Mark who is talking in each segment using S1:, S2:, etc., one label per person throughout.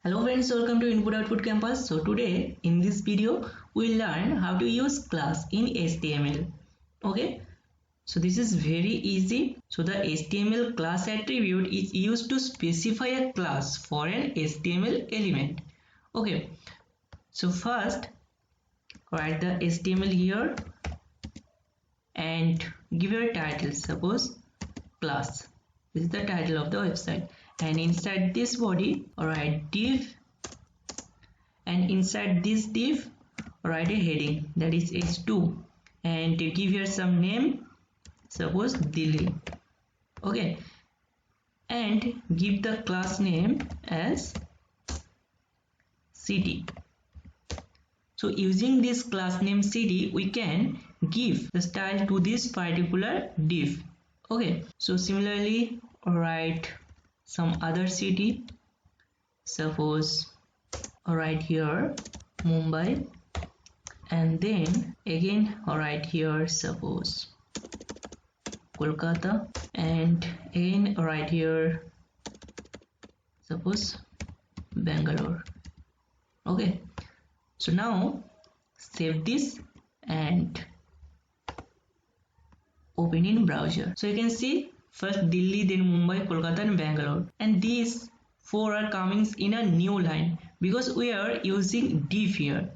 S1: Hello friends, welcome to Input Output Campus. So today in this video we'll learn how to use class in HTML. Okay, so this is very easy. So the HTML class attribute is used to specify a class for an HTML element. Okay, so first write the HTML here and give your title, suppose class. This is the title of the website, and inside this body write div, and inside this div write a heading, that is h2, and give here some name, suppose Delhi. Okay, and give the class name as city. So using this class name city, we can give the style to this particular div. Okay, so similarly write some other city, suppose write here Mumbai, and then again write here suppose Kolkata, and again write here suppose Bangalore. Okay, so now save this and open in browser. So you can see first Delhi, then Mumbai, Kolkata and Bangalore, and these four are coming in a new line because we are using div here.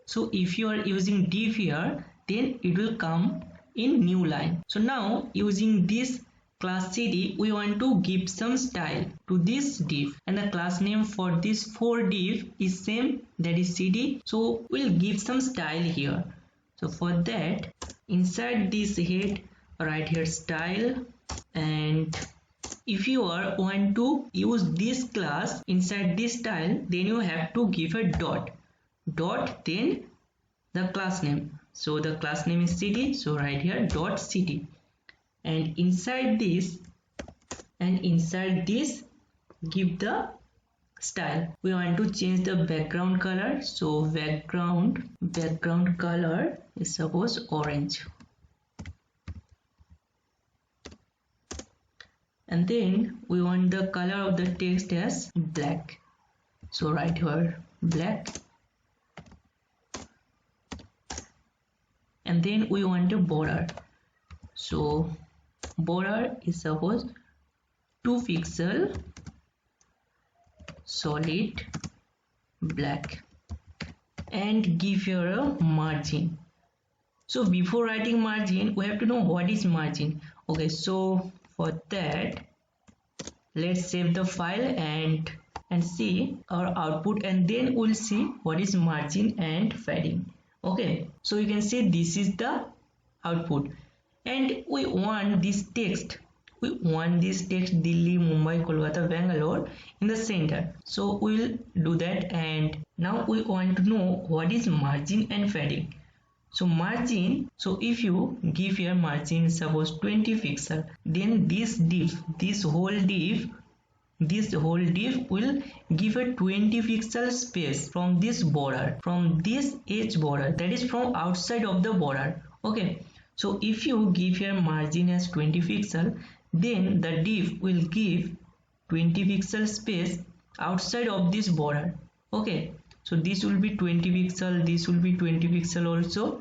S1: So if you are using div here, then it will come in new line. So now using this class city, we want to give some style to this div, and the class name for this four div is same, that is city. So we'll give some style here. So for that, inside this head write here style, and if you are want to use this class inside this style, then you have to give a dot then the class name. So the class name is city, so write here dot city, and inside this give the style. We want to change the background color, so background color is suppose orange, and then we want the color of the text as black, so write here black, and then we want a border, so border is suppose 2 pixel solid black, and give here a margin. So before writing margin, we have to know what is margin. Okay, so for that, let's save the file and see our output, and then we'll see what is margin and padding. Okay, so you can see this is the output, and we want this text Delhi, Mumbai, Kolkata, Bangalore in the center. So we'll do that, and now we want to know what is margin and padding. So margin, so if you give here margin suppose 20 pixel, then this whole div will give a 20 pixel space from this border, from this edge border, that is from outside of the border. Okay, so if you give here margin as 20 pixel, then the div will give 20 pixel space outside of this border. Okay, so this will be 20 pixel, this will be 20 pixel also,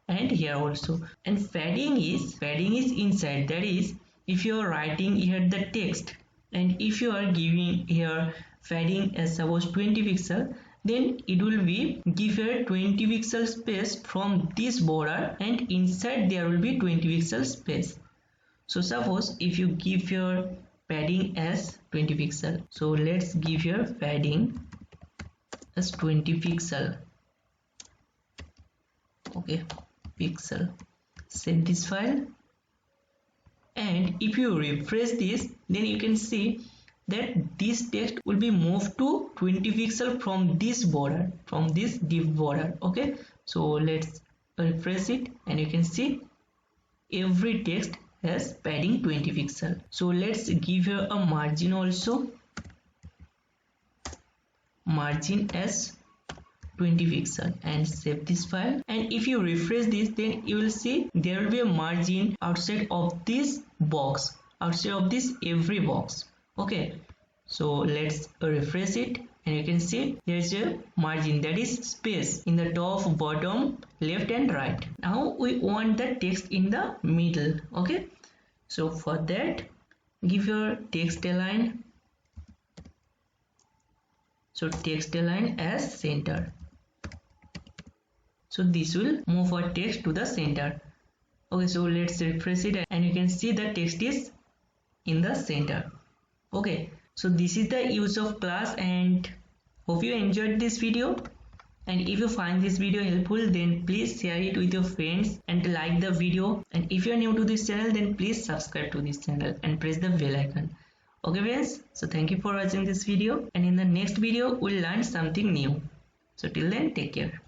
S1: and here also. And padding is inside, that is if you are writing here the text, and if you are giving here padding as suppose 20 pixel, then it will be give here 20 pixel space from this border, and inside there will be 20 pixel space. So suppose if you give your padding as 20 pixel, so let's give your padding as 20 pixel. Okay, pixel. Save this file, and if you refresh this, then you can see that this text will be moved to 20 pixel from this border, from this div border. Okay, so let's refresh it, and you can see every text has padding 20 pixel. So let's give here a margin also, margin as 20 pixel, and save this file. And if you refresh this, then you will see there will be a margin outside of this box, outside of this every box. Okay, So let's refresh it, and you can see there's a margin, that is space, in the top, bottom, left and right. Now we want the text in the middle. Okay, so for that, give your text align. So text align as center. So this will move our text to the center. Okay, so let's refresh it, and you can see the text is in the center. Okay, so this is the use of class, and hope you enjoyed this video. And if you find this video helpful, then please share it with your friends and like the video. And if you are new to this channel, then please subscribe to this channel and press the bell icon. Okay friends, so thank you for watching this video, and in the next video we'll learn something new. So till then, take care.